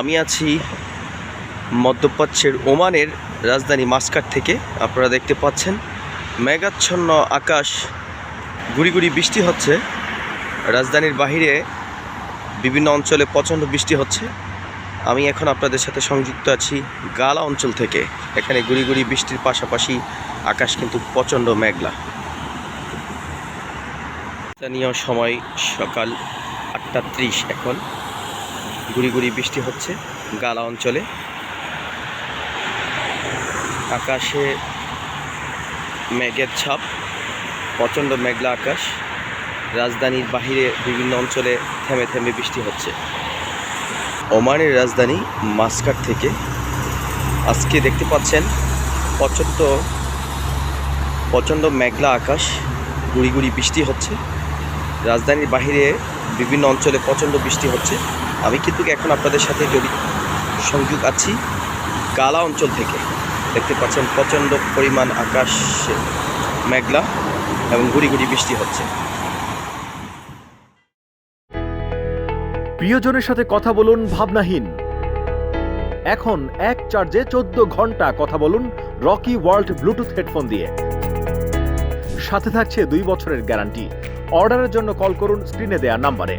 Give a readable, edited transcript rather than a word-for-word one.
আমি আছি মধ্যপ্রাচ্যের ওমানের রাজধানী মাস্কাট থেকে। আপনারা দেখতে পাচ্ছেন মেঘাচ্ছন্ন আকাশ, গুড়ি গুড়ি বৃষ্টি হচ্ছে। রাজধানীর বাহিরে বিভিন্ন অঞ্চলে প্রচণ্ড বৃষ্টি হচ্ছে। আমি এখন আপনাদের সাথে সংযুক্ত আছি গালা অঞ্চল থেকে। এখানে গুড়ি গুড়ি বৃষ্টির পাশাপাশি আকাশ কিন্তু প্রচণ্ড মেঘলা। স্থানীয় সময় সকাল 8:30। এখন গুড়ি গুড়ি বৃষ্টি হচ্ছে গালা অঞ্চলে। আকাশে মেঘের ছাপ, প্রচণ্ড মেঘলা আকাশ। রাজধানীর বাহিরে বিভিন্ন অঞ্চলে থেমে থেমে বৃষ্টি হচ্ছে। ওমানের রাজধানী মাস্কাট থেকে আজকে দেখতে পাচ্ছেন প্রচণ্ড মেঘলা আকাশ, গুড়ি গুড়ি বৃষ্টি হচ্ছে। রাজধানীর বাহিরে বিভিন্ন অঞ্চলে প্রচণ্ড বৃষ্টি হচ্ছে। আমি কিন্তু এখন আপনাদের সাথে সংযোগ আছি গালা অঞ্চল থেকে। দেখতে পাচ্ছেন প্রচণ্ড পরিমাণ আকাশ মেঘলা এবং গুড়ি গুড়ি বৃষ্টি হচ্ছে। প্রিয়জনের সাথে কথা বলুন ভাবনাহীন। এখন এক চার্জে 14 ঘন্টা কথা বলুন রকি ওয়ার্ল্ড ব্লুটুথ হেডফোন দিয়ে। সাথে থাকছে 2 বছরের গ্যারান্টি। অর্ডারের জন্য কল করুন স্ক্রিনে দেয়া নাম্বারে।